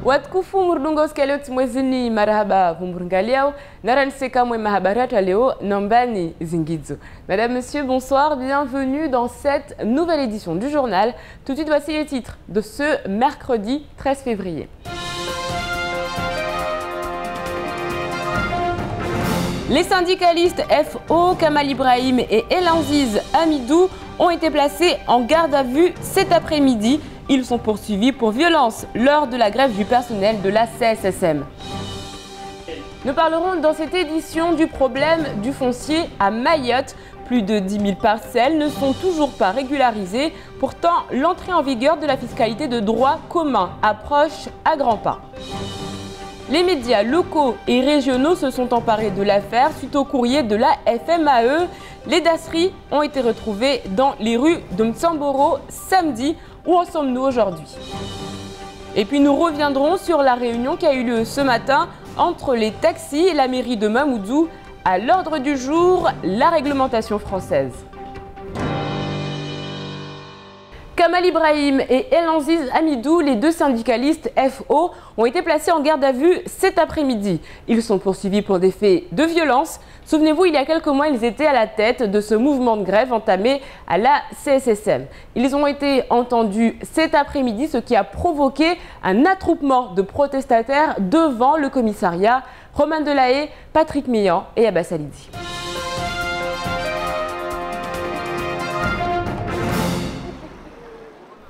Watukufu murdungoske leo timwezini marahaba vumburngaliao naranseka mwe mahabarata leo nombani zingidzo. Madame, Monsieur, bonsoir, bienvenue dans cette nouvelle édition du journal. Tout de suite, voici les titres de ce mercredi 13 février. Les syndicalistes FO, Kamal Ibrahim et Elanziz Amidou ont été placés en garde à vue cet après-midi. Ils sont poursuivis pour violence lors de la grève du personnel de la CSSM. Nous parlerons dans cette édition du problème du foncier à Mayotte. Plus de 10 000 parcelles ne sont toujours pas régularisées. Pourtant, l'entrée en vigueur de la fiscalité de droit commun approche à grands pas. Les médias locaux et régionaux se sont emparés de l'affaire suite au courrier de la FMAE. Les dasseries ont été retrouvées dans les rues de Mtsamboro samedi. Où en sommes-nous aujourd'hui? Et puis nous reviendrons sur la réunion qui a eu lieu ce matin entre les taxis et la mairie de Mamoudzou. À l'ordre du jour, la réglementation française. Kamal Ibrahim et Elanziz Amidou, les deux syndicalistes FO, ont été placés en garde à vue cet après-midi. Ils sont poursuivis pour des faits de violence. Souvenez-vous, il y a quelques mois, ils étaient à la tête de ce mouvement de grève entamé à la CSSM. Ils ont été entendus cet après-midi, ce qui a provoqué un attroupement de protestataires devant le commissariat. Romain Delahaye, Patrick Meillan et Abbas Alidi.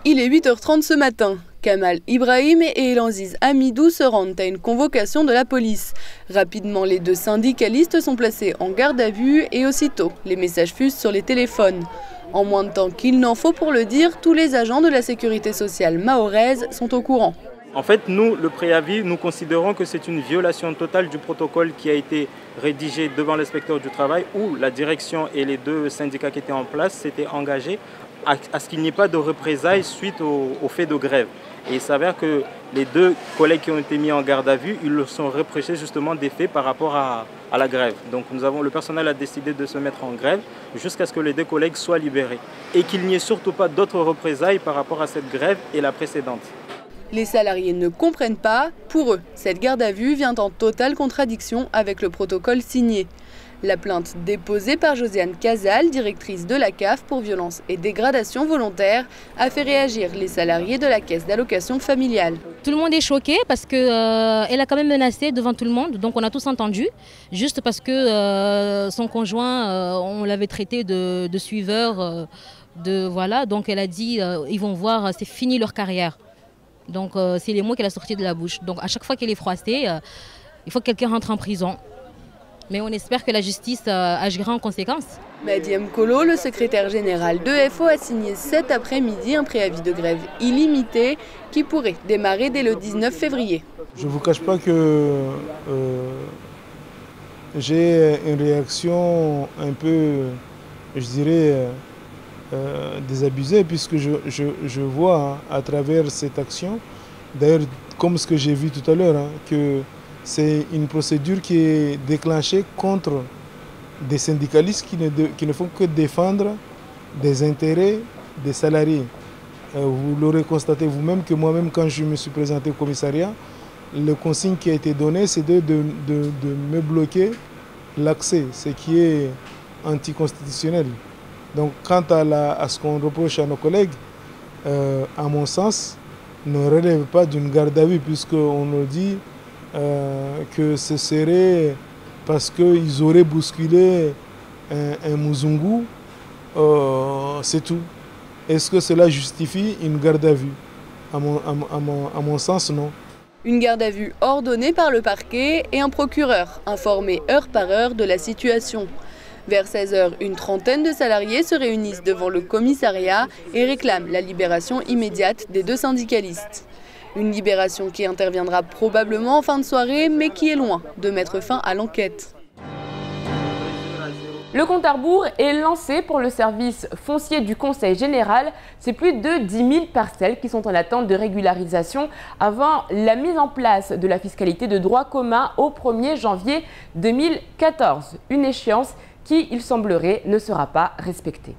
Il est 8h30 ce matin. Kamal Ibrahim et Elanziz Amidou se rendent à une convocation de la police. Rapidement, les deux syndicalistes sont placés en garde à vue et aussitôt, les messages fusent sur les téléphones. En moins de temps qu'il n'en faut pour le dire, tous les agents de la sécurité sociale mahoraise sont au courant. En fait, nous, le préavis, nous considérons que c'est une violation totale du protocole qui a été rédigé devant l'inspecteur du travail où la direction et les deux syndicats qui étaient en place s'étaient engagés à ce qu'il n'y ait pas de représailles suite au fait de grève. Et il s'avère que les deux collègues qui ont été mis en garde à vue, ils leur sont reprochés justement des faits par rapport à la grève. Donc le personnel a décidé de se mettre en grève jusqu'à ce que les deux collègues soient libérés. Et qu'il n'y ait surtout pas d'autres représailles par rapport à cette grève et la précédente. Les salariés ne comprennent pas. Pour eux, cette garde à vue vient en totale contradiction avec le protocole signé. La plainte déposée par Josiane Casal, directrice de la CAF pour violence et dégradation volontaire, a fait réagir les salariés de la caisse d'allocation familiale. Tout le monde est choqué parce qu'elle a quand même menacé devant tout le monde, donc on a tous entendu, juste parce que son conjoint, on l'avait traité de suiveur, voilà, donc elle a dit ils vont voir, c'est fini leur carrière. Donc c'est les mots qu'elle a sortis de la bouche. Donc à chaque fois qu'elle est froissée, il faut que quelqu'un rentre en prison. Mais on espère que la justice agira en conséquence. Madi Mkolo, le secrétaire général de FO, a signé cet après-midi un préavis de grève illimité qui pourrait démarrer dès le 19 février. Je ne vous cache pas que j'ai une réaction un peu, je dirais, désabusée, puisque je vois à travers cette action, d'ailleurs comme ce que j'ai vu tout à l'heure, que c'est une procédure qui est déclenchée contre des syndicalistes qui ne font que défendre des intérêts des salariés. Vous l'aurez constaté vous-même que moi-même, quand je me suis présenté au commissariat, le consigne qui a été donné, c'est de me bloquer l'accès, ce qui est anticonstitutionnel. Donc quant à ce qu'on reproche à nos collègues, à mon sens, ne relève pas d'une garde à vue, puisqu'on nous dit que ce serait parce qu'ils auraient bousculé un Muzungu, c'est tout. Est-ce que cela justifie une garde à vue? À mon sens, non. Une garde à vue ordonnée par le parquet et un procureur informé heure par heure de la situation. Vers 16h, une trentaine de salariés se réunissent devant le commissariat et réclament la libération immédiate des deux syndicalistes. Une libération qui interviendra probablement en fin de soirée, mais qui est loin de mettre fin à l'enquête. Le compte à rebours est lancé pour le service foncier du Conseil général. C'est plus de 10 000 parcelles qui sont en attente de régularisation avant la mise en place de la fiscalité de droit commun au 1er janvier 2014. Une échéance qui, il semblerait, ne sera pas respectée.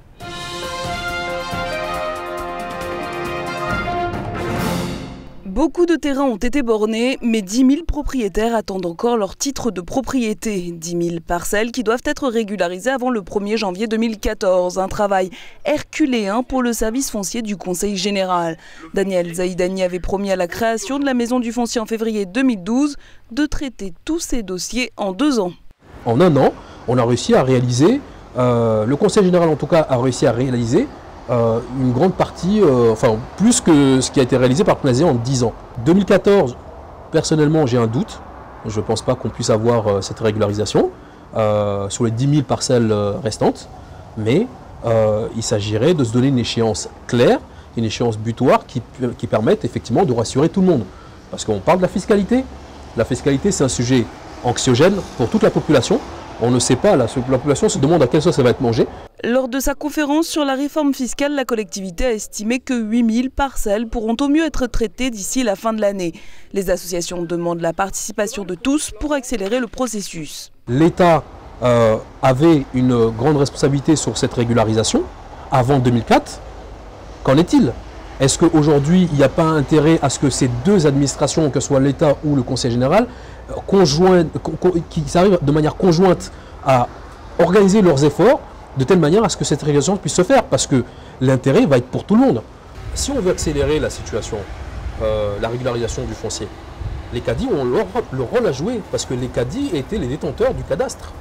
Beaucoup de terrains ont été bornés, mais 10 000 propriétaires attendent encore leur titre de propriété. 10 000 parcelles qui doivent être régularisées avant le 1er janvier 2014. Un travail herculéen pour le service foncier du Conseil général. Daniel Zaïdani avait promis à la création de la Maison du foncier en février 2012 de traiter tous ces dossiers en 2 ans. En 1 an, on a réussi à réaliser, le Conseil général en tout cas a réussi à réaliser une grande partie, enfin plus que ce qui a été réalisé par Pnazé en 10 ans. 2014, personnellement j'ai un doute, je ne pense pas qu'on puisse avoir cette régularisation sur les 10 000 parcelles restantes, mais il s'agirait de se donner une échéance claire, une échéance butoir qui permette effectivement de rassurer tout le monde. Parce qu'on parle de la fiscalité c'est un sujet anxiogène pour toute la population. On ne sait pas, la population se demande à quelle sauce ça va être mangé. Lors de sa conférence sur la réforme fiscale, la collectivité a estimé que 8 000 parcelles pourront au mieux être traitées d'ici la fin de l'année. Les associations demandent la participation de tous pour accélérer le processus. L'État avait une grande responsabilité sur cette régularisation avant 2004. Qu'en est-il ? Est-ce qu'aujourd'hui, il n'y a pas intérêt à ce que ces deux administrations, que ce soit l'État ou le Conseil général, qui arrivent de manière conjointe à organiser leurs efforts de telle manière à ce que cette régulation puisse se faire, parce que l'intérêt va être pour tout le monde. Si on veut accélérer la situation, la régularisation du foncier, les cadis ont leur rôle à jouer, parce que les cadis étaient les détenteurs du cadastre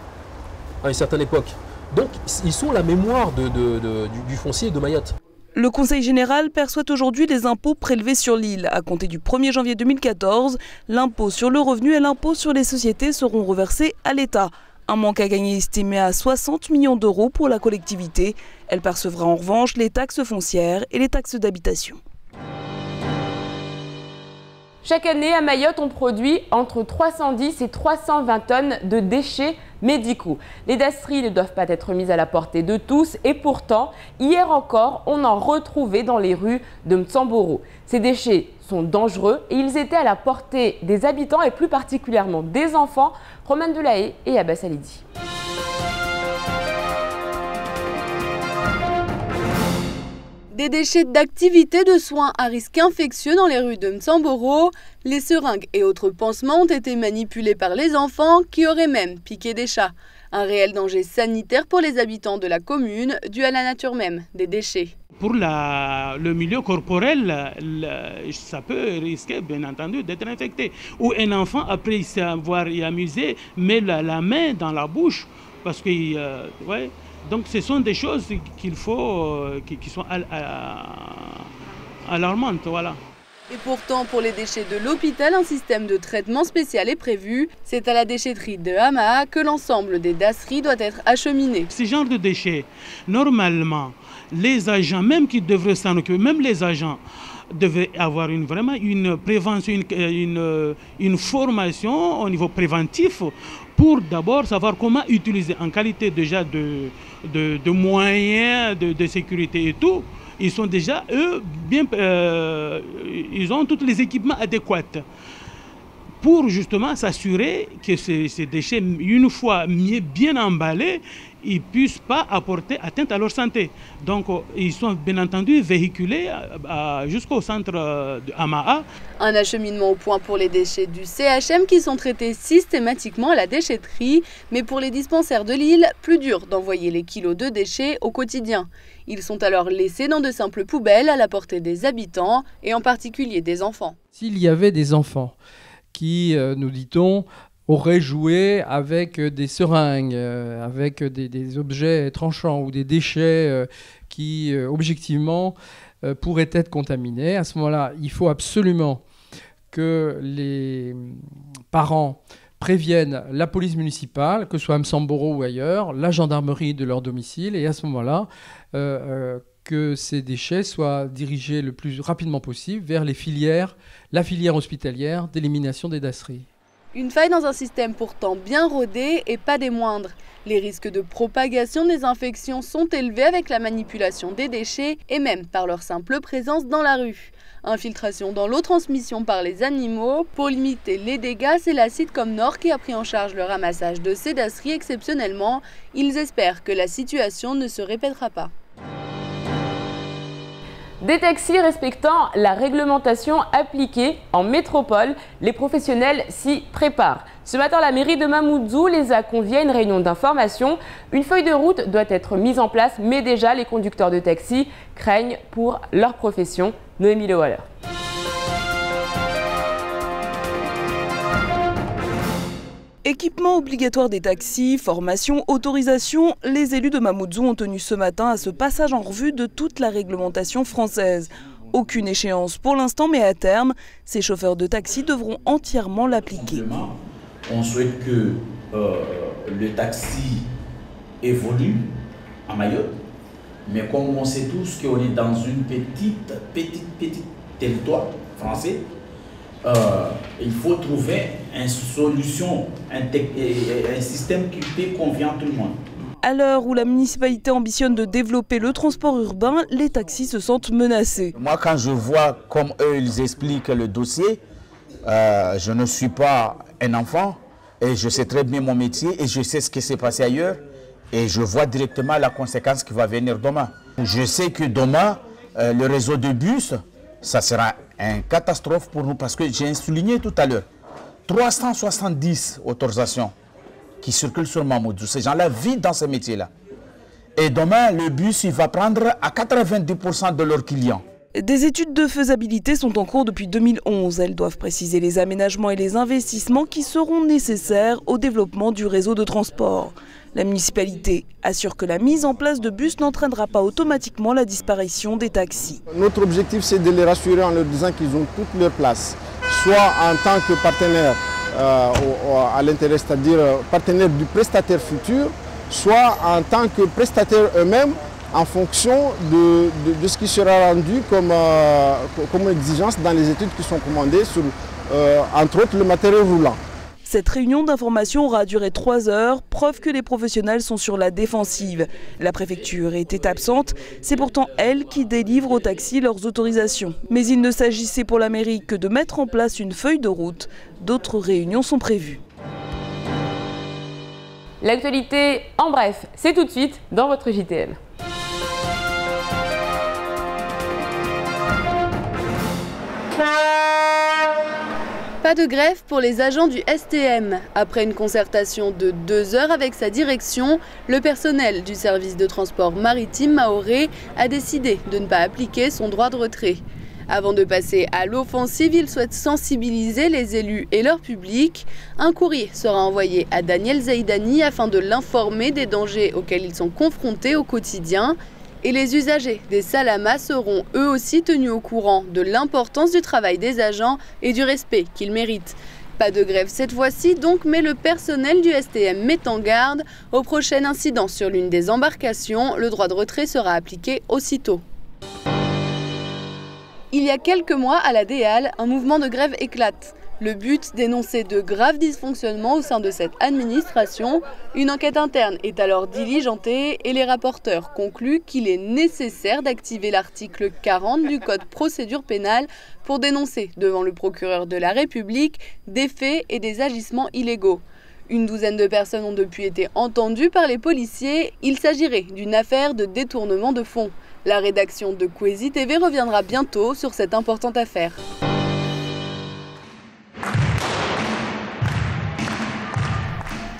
à une certaine époque. Donc ils sont la mémoire du foncier de Mayotte. Le Conseil général perçoit aujourd'hui les impôts prélevés sur l'île. À compter du 1er janvier 2014, l'impôt sur le revenu et l'impôt sur les sociétés seront reversés à l'État. Un manque à gagner estimé à 60 millions d'euros pour la collectivité. Elle percevra en revanche les taxes foncières et les taxes d'habitation. Chaque année, à Mayotte, on produit entre 310 et 320 tonnes de déchets médicaux. Les dasseries ne doivent pas être mises à la portée de tous et pourtant, hier encore, on en retrouvait dans les rues de Mtsamboro. Ces déchets sont dangereux et ils étaient à la portée des habitants et plus particulièrement des enfants. Roman Delahaye et Abbas Alidi. Des déchets d'activités de soins à risque infectieux dans les rues de Mtsamboro, les seringues et autres pansements ont été manipulés par les enfants qui auraient même piqué des chats. Un réel danger sanitaire pour les habitants de la commune dû à la nature même des déchets. Pour le milieu corporel, ça peut risquer bien entendu d'être infecté. Ou un enfant, après s'avoir y amusé, met la main dans la bouche parce que... ouais. Donc ce sont des choses qu'il faut, qui sont alarmantes. Voilà. Et pourtant, pour les déchets de l'hôpital, un système de traitement spécial est prévu. C'est à la déchetterie de Hamaha que l'ensemble des dasseries doit être acheminé. Ce genre de déchets, normalement, les agents, même qui devraient s'en occuper, même les agents, devraient avoir vraiment une prévention, une formation au niveau préventif pour d'abord savoir comment utiliser en qualité déjà de moyens de sécurité et tout. Ils sont déjà, eux, ils ont tous les équipements adéquats pour justement s'assurer que ces déchets, une fois bien emballés, ils ne puissent pas apporter atteinte à leur santé. Donc, ils sont bien entendu véhiculés jusqu'au centre de Hamaha. Un acheminement au point pour les déchets du CHM qui sont traités systématiquement à la déchetterie. Mais pour les dispensaires de l'île, plus dur d'envoyer les kilos de déchets au quotidien. Ils sont alors laissés dans de simples poubelles à la portée des habitants et en particulier des enfants. S'il y avait des enfants qui, nous dit-on, auraient joué avec des seringues, avec des objets tranchants ou des déchets qui, objectivement, pourraient être contaminés. À ce moment-là, il faut absolument que les parents préviennent la police municipale, que ce soit à Mtsamboro ou ailleurs, la gendarmerie de leur domicile, et à ce moment-là, que ces déchets soient dirigés le plus rapidement possible vers la filière hospitalière d'élimination des dasseries. Une faille dans un système pourtant bien rodé et pas des moindres. Les risques de propagation des infections sont élevés avec la manipulation des déchets et même par leur simple présence dans la rue. Infiltration dans l'eau, transmission par les animaux. Pour limiter les dégâts, c'est la Sitcom Nord qui a pris en charge le ramassage de ces dasseries exceptionnellement. Ils espèrent que la situation ne se répétera pas. Des taxis respectant la réglementation appliquée en métropole, les professionnels s'y préparent. Ce matin, la mairie de Mamoudzou les a conviés à une réunion d'information. Une feuille de route doit être mise en place, mais déjà les conducteurs de taxi craignent pour leur profession. Noémie Le Waller. Équipement obligatoire des taxis, formation, autorisation, les élus de Mamoudzou ont tenu ce matin à ce passage en revue de toute la réglementation française. Aucune échéance pour l'instant, mais à terme, ces chauffeurs de taxi devront entièrement l'appliquer. On souhaite que le taxi évolue à Mayotte, mais comme on sait tous qu'on est dans une petite territoire français, il faut trouver une solution, un système qui convient à tout le monde. À l'heure où la municipalité ambitionne de développer le transport urbain, les taxis se sentent menacés. Moi, quand je vois comme eux, ils expliquent le dossier, je ne suis pas un enfant et je sais très bien mon métier et je sais ce qui s'est passé ailleurs et je vois directement la conséquence qui va venir demain. Je sais que demain, le réseau de bus, ça sera une catastrophe pour nous parce que j'ai souligné tout à l'heure, 370 autorisations qui circulent sur Mamoudzou. Ces gens-là vivent dans ce métier-là. Et demain, le bus, il va prendre à 90% de leurs clients. Des études de faisabilité sont en cours depuis 2011. Elles doivent préciser les aménagements et les investissements qui seront nécessaires au développement du réseau de transport. La municipalité assure que la mise en place de bus n'entraînera pas automatiquement la disparition des taxis. Notre objectif, c'est de les rassurer en leur disant qu'ils ont toute leur place, soit en tant que partenaire à l'intérieur, c'est-à-dire partenaire du prestataire futur, soit en tant que prestataire eux-mêmes, en fonction de ce qui sera rendu comme exigence dans les études qui sont commandées sur, entre autres, le matériel roulant. Cette réunion d'information aura duré 3 heures, preuve que les professionnels sont sur la défensive. La préfecture était absente, c'est pourtant elle qui délivre aux taxis leurs autorisations. Mais il ne s'agissait pour la mairie que de mettre en place une feuille de route. D'autres réunions sont prévues. L'actualité en bref, c'est tout de suite dans votre JTN. Pas de grève pour les agents du STM. Après une concertation de 2 heures avec sa direction, le personnel du service de transport maritime mahorais a décidé de ne pas appliquer son droit de retrait. Avant de passer à l'offensive, il souhaite sensibiliser les élus et leur public. Un courrier sera envoyé à Daniel Zaidani afin de l'informer des dangers auxquels ils sont confrontés au quotidien. Et les usagers des Salamas seront eux aussi tenus au courant de l'importance du travail des agents et du respect qu'ils méritent. Pas de grève cette fois-ci donc, mais le personnel du STM met en garde. Au prochain incident sur l'une des embarcations, le droit de retrait sera appliqué aussitôt. Il y a quelques mois, à la DEAL, un mouvement de grève éclate. Le but, dénoncer de graves dysfonctionnements au sein de cette administration. Une enquête interne est alors diligentée et les rapporteurs concluent qu'il est nécessaire d'activer l'article 40 du Code procédure pénale pour dénoncer devant le procureur de la République des faits et des agissements illégaux. Une douzaine de personnes ont depuis été entendues par les policiers. Il s'agirait d'une affaire de détournement de fonds. La rédaction de Kwesi TV reviendra bientôt sur cette importante affaire.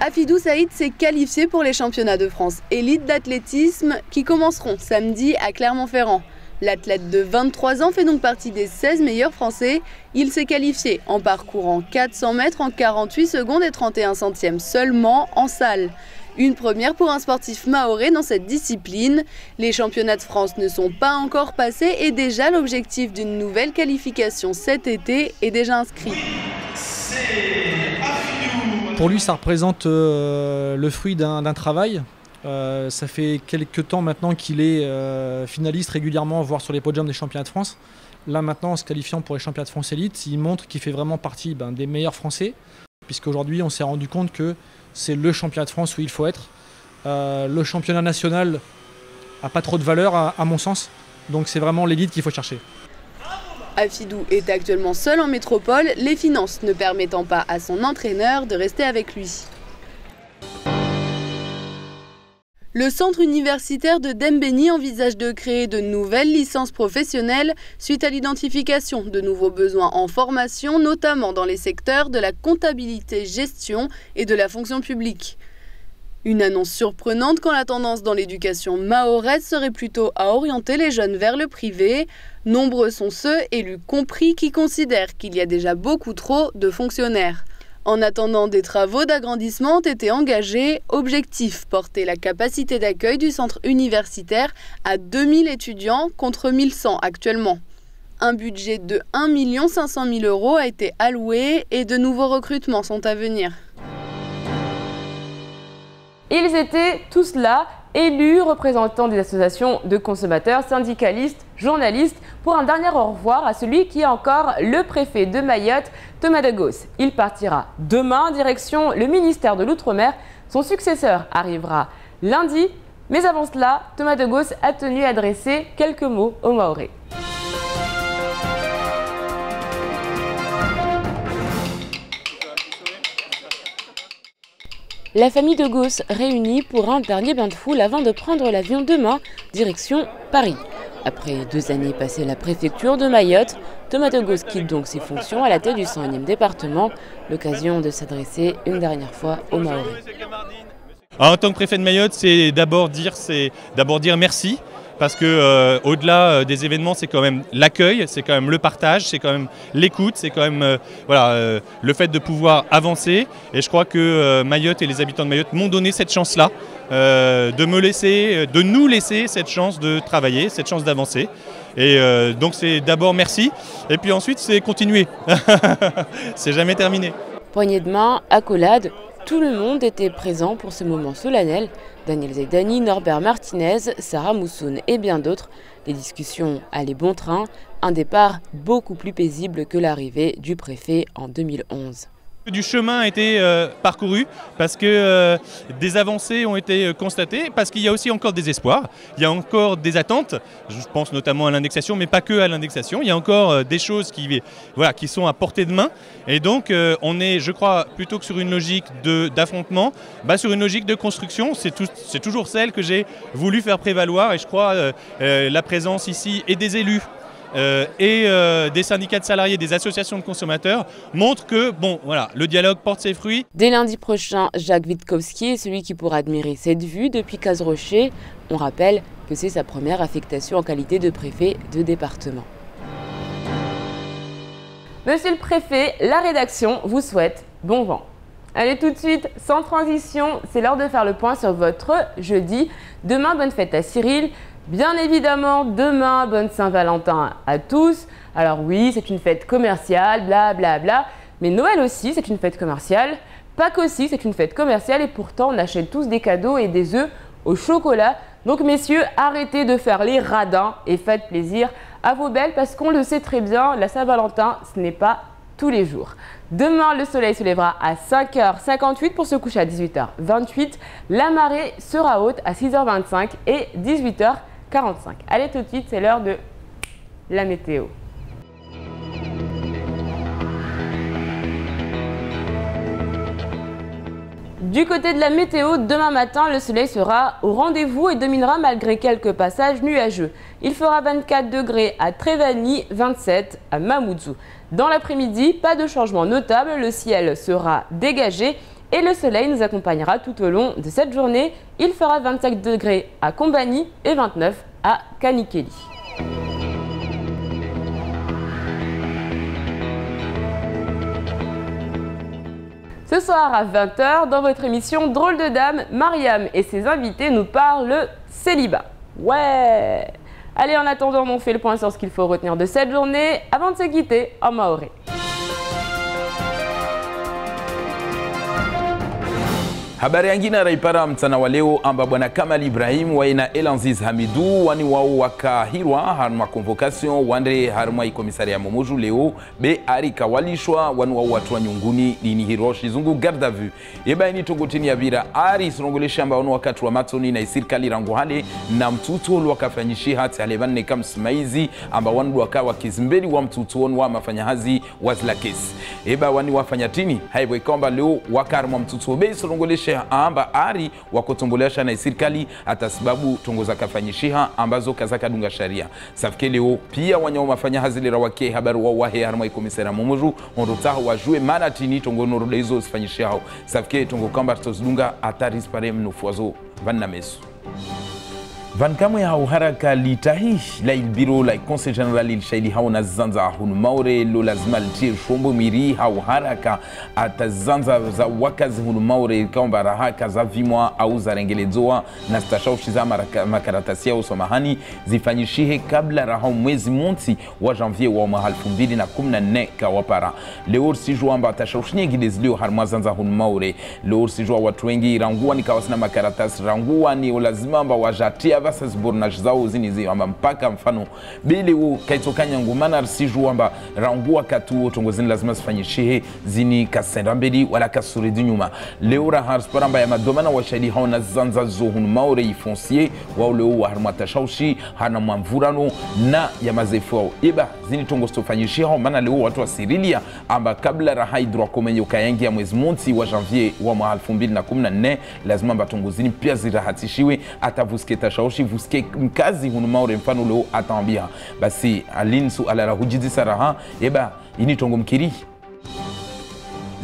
Afidou Saïd s'est qualifié pour les championnats de France élite d'athlétisme qui commenceront samedi à Clermont-Ferrand. L'athlète de 23 ans fait donc partie des 16 meilleurs Français. Il s'est qualifié en parcourant 400 mètres en 48 secondes et 31 centièmes seulement en salle. Une première pour un sportif mahorais dans cette discipline. Les championnats de France ne sont pas encore passés et déjà l'objectif d'une nouvelle qualification cet été est déjà inscrit. Pour lui, ça représente le fruit d'un travail. Ça fait quelques temps maintenant qu'il est finaliste régulièrement, voire sur les podiums des championnats de France. Là maintenant, en se qualifiant pour les championnats de France élite, il montre qu'il fait vraiment partie des meilleurs Français. Puisqu'aujourd'hui, on s'est rendu compte que c'est le championnat de France où il faut être. Le championnat national n'a pas trop de valeur à mon sens. Donc c'est vraiment l'élite qu'il faut chercher. Afidou est actuellement seul en métropole, les finances ne permettant pas à son entraîneur de rester avec lui. Le centre universitaire de Dembéni envisage de créer de nouvelles licences professionnelles suite à l'identification de nouveaux besoins en formation, notamment dans les secteurs de la comptabilité, gestion et de la fonction publique. Une annonce surprenante quand la tendance dans l'éducation mahoraise serait plutôt à orienter les jeunes vers le privé. Nombreux sont ceux, élus compris, qui considèrent qu'il y a déjà beaucoup trop de fonctionnaires. En attendant, des travaux d'agrandissement ont été engagés. Objectif, porter la capacité d'accueil du centre universitaire à 2000 étudiants contre 1100 actuellement. Un budget de 1 500 000 € a été alloué et de nouveaux recrutements sont à venir. Ils étaient tous là, élus, représentants des associations de consommateurs, syndicalistes, journalistes, pour un dernier au revoir à celui qui est encore le préfet de Mayotte, Thomas Degos. Il partira demain, direction le ministère de l'Outre-mer. Son successeur arrivera lundi. Mais avant cela, Thomas Degos a tenu à adresser quelques mots aux Mahorais. La famille Degos réunie pour un dernier bain de foule avant de prendre l'avion demain, direction Paris. Après 2 années passées à la préfecture de Mayotte, Thomas Degos quitte donc ses fonctions à la tête du 101e département, l'occasion de s'adresser une dernière fois aux Mahorais. En tant que préfet de Mayotte, c'est d'abord dire merci. Parce que au-delà des événements, c'est quand même l'accueil, c'est quand même le partage, c'est quand même l'écoute, c'est quand même le fait de pouvoir avancer. Et je crois que Mayotte et les habitants de Mayotte m'ont donné cette chance-là, de nous laisser cette chance de travailler, cette chance d'avancer. Et donc c'est d'abord merci, et puis ensuite c'est continuer. C'est jamais terminé. Poignée de main, accolade. Tout le monde était présent pour ce moment solennel. Daniel Zaidani, Norbert Martinez, Sarah Moussoun et bien d'autres. Les discussions allaient bon train. Un départ beaucoup plus paisible que l'arrivée du préfet en 2011. Du chemin a été parcouru parce que des avancées ont été constatées, parce qu'il y a aussi encore des espoirs, il y a encore des attentes, je pense notamment à l'indexation, mais pas que à l'indexation, il y a encore des choses qui sont à portée de main, et donc on est, je crois, plutôt que sur une logique d'affrontement, sur une logique de construction. C'est toujours celle que j'ai voulu faire prévaloir, et je crois la présence ici et des élus, des syndicats de salariés, des associations de consommateurs montrent que le dialogue porte ses fruits. Dès lundi prochain, Jacques Witkowski est celui qui pourra admirer cette vue depuis Cazes-Rocher. On rappelle que c'est sa première affectation en qualité de préfet de département. Monsieur le préfet, la rédaction vous souhaite bon vent. Allez, tout de suite, sans transition, c'est l'heure de faire le point sur votre jeudi. Demain, bonne fête à Cyril. Bien évidemment, demain, bonne Saint-Valentin à tous. Alors oui, c'est une fête commerciale, blablabla. Mais Noël aussi, c'est une fête commerciale. Pâques aussi, c'est une fête commerciale. Et pourtant, on achète tous des cadeaux et des œufs au chocolat. Donc messieurs, arrêtez de faire les radins et faites plaisir à vos belles. Parce qu'on le sait très bien, la Saint-Valentin, ce n'est pas tous les jours. Demain, le soleil se lèvera à 5h58 pour se coucher à 18h28. La marée sera haute à 6h25 et 18h45. Allez, tout de suite, c'est l'heure de la météo. Du côté de la météo, demain matin, le soleil sera au rendez-vous et dominera malgré quelques passages nuageux. Il fera 24 degrés à Trévani, 27 à Mamoudzou. Dans l'après-midi, pas de changement notable, le ciel sera dégagé et le soleil nous accompagnera tout au long de cette journée. Il fera 25 degrés à Combani et 29 à Kanikeli. Ce soir à 20h, dans votre émission Drôle de Dame, Mariam et ses invités nous parlent célibat. Ouais! Allez, en attendant, on fait le point sur ce qu'il faut retenir de cette journée avant de se quitter en maoré. Habari nyingine raipara mchana wa leo amba bwana Kamal Ibrahim waina Elanziz Hamidou wani wao wakahirwa harma convocation wande harma ikomisaria Momoju leo be arika walishwa wani wao watu nyunguni lini hiroshi zungu garda vu yeba ini togotini ya vira ari sonongole shamba wani wakati wa matoni na isirikali rangu hale na mtuto wakafanyishia hati halevane kama smaizi amba wani wakawa kizimbeli wa mtuto wa mafanya hazi wazila kesi yeba wani wafanya tini haibo ikomba leo wakarma mtuto be sonongole fanyisha amba ari wakotombolesha na serikali atasababu tongoza kafanyisha ambazo kazaka dunga sharia safike leo pia wanyao mafanya hazilera wake habari wa wahe harma ikomisera mumuju ondota wajue mana tini tongo noroda hizo sifanyisha hao safike tongo kamba tutozidunga atari spare mnufuazo vanna mesu Van kamwe hau haraka litahi la ilbiro la conseil general ilshaili hau na zanza hunu maure lo lazima litie shombo miri hau haraka atazanza za wakazi hunu maure kaomba rahaka za vimwa au za rengelezoa na stashaushi za makaratasi ya usomahani zifanyishihe kabla rahau mwezi monti wa janvier wa mwaka 2014 kawapara leo sijua amba atashaushini gidezilio harma zanza hunu maure leo sijua watu wengi rangua ni kawasina makaratasi rangua ni lazima amba wajatia basa zbornage zao zinizi amba mpaka mfano bili u kaitokanya ngumana siju amba rangua katu tongozini lazima sifanyishihe zini kasenda mbeli wala kasuridi nyuma leo rahar sparamba ya madomana wa shahidi hao na zanza zohun maure ifonsier wa leo wa harmata shaushi hana mwamvurano na ya mazefu wao iba zini tongosto fanyishihe hao mana leo watu wa Sirilia amba kabla rahai droit komenyo kayangi ya mwezi monti wa janvier wa mwaka 2014 lazima amba tongozini pia zirahatishiwe atavusketa shaushi vuske mkazi hunu maure mfano leo atambia basi alinsu alala hujidisa raha eba ini tongo mkiri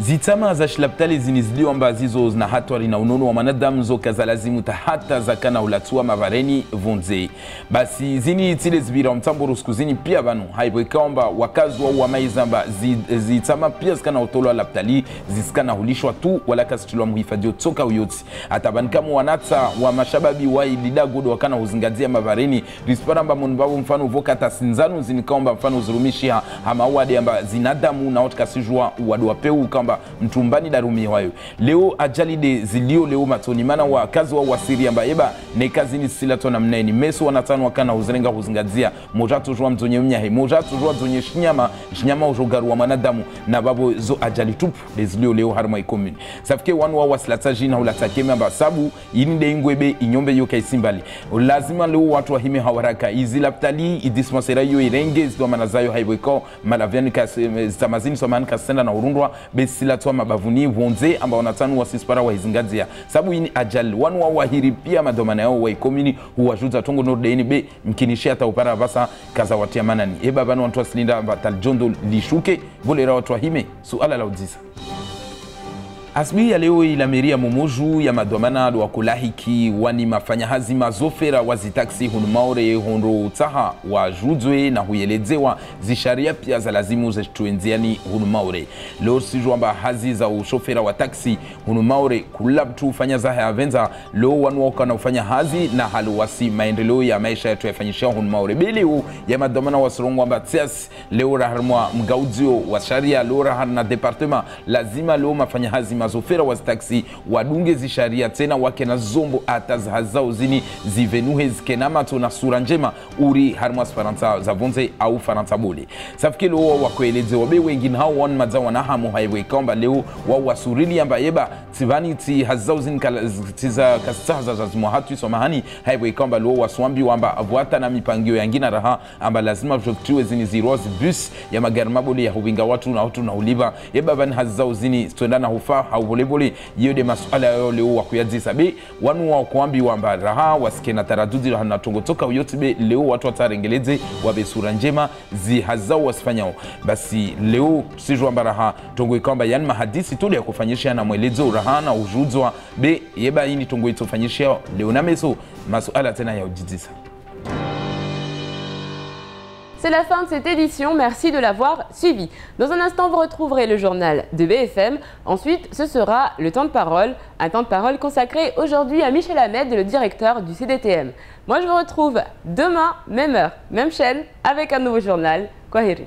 zitama za shlaptali ziniziliwa mba zizo na hatwari na unono wa manadamu zo kazalazimu tahata za kana ulatua mavareni vonze basi zini tile zibira mtamboro skuzini pia banu haibweka mba wakazi wa uamaizamba zitama pia zikana utolo wa laptali ziskana hulishwa tu wala kasitulwa muhifadio toka uyoti atabanikamu wanata wa mashababi wa ilida godo wakana huzingadzia mavareni risparamba mbavu mfano voka tasinzanu zinikaomba mfano zurumishi hama wade amba zinadamu na otkasijua wadu wapeu kamba mtumbani darumi wayo leo ajali de zilio leo matoni mana wa kazi wa wasiri amba eba ne kazi ni silato na mneni meso wanatano wakana huzirenga huzingadzia moja tujua mtonye mnyahe moja tujua mtonye shinyama ujogaru wa manadamu na babo zo ajali tupu de zilio leo harma ikomin safike wanu wa wasilataji na ulatakeme amba sabu inide ingwebe inyombe yoka isimbali lazima leo watu wa hime hawaraka izilaptali idismasera yo irenge zidwa manazayo haibweko malaviani zitamazini somani kasenda na urundwa sila tuwa mabavuni vonze amba wanatanu wasispara wa hizingadzia sabu ini ajali wanu wa wahiri pia madomana yao wa ikomini huwajuza tongo norde ini be mkinishia taupara basa kaza watia manani eba banu wantua silinda amba taljondo lishuke volera watu wa hime suala la udisa Asbi ya leo ilameria mumuju ya madomana wa kulahiki wani mafanya hazi mazofera wazi taksi hunu maure hunu utaha wa judwe na huyeledzewa zisharia pia za lazimu za tuenziani hunu maure. Leo sijuamba hazi za ushofera wa taksi hunu maure kulabtu ufanya zahe avenza leo wanuoka na ufanya hazi na haluwasi maendeleo ya maisha yetu yafanyishia hunu maure. Bili ya madomana wa surongo amba tias leo raharmwa mgaudio wa sharia leo rahar na departement lazima leo mafanya hazi mazofera wa taksi wadunge zisharia tena wake na zombo atazhazao zini zivenuhe zikenama tona sura njema uri harmas faransa za vonze au faransa bole safike leo wakueleze wabe wengine hao wan madzawa na hamu haiwe kamba leo wa wasurili amba yeba tivani ti hazao zini tiza kasaza za zimwahatu somahani haiwe kamba leo waswambi wamba avuata na mipangio yangina raha amba lazima vjoktiwe zini zirozi bus ya magari mabole ya huwinga watu na uliva yeba van hazao zini tuendana hufa hau volebole iyo de masuala yao leo wakuyadzisa be wanu wa kuambi wamba raha wasikena taradudi na tongo toka uyote be leo watu watarengeleze wabe sura njema zihazao wasifanyao basi leo sijua amba raha tongo ikamba yani mahadisi tuli ya kufanyisha na mwelezo raha na ujuzwa be yeba ini tongo itofanyisha leo na meso masuala tena ya ujizisa. C'est la fin de cette édition, merci de l'avoir suivi. Dans un instant, vous retrouverez le journal de BFM. Ensuite, ce sera le temps de parole, un temps de parole consacré aujourd'hui à Michel Ahmed, le directeur du CDTM. Moi, je vous retrouve demain, même heure, même chaîne, avec un nouveau journal. Kwaheri.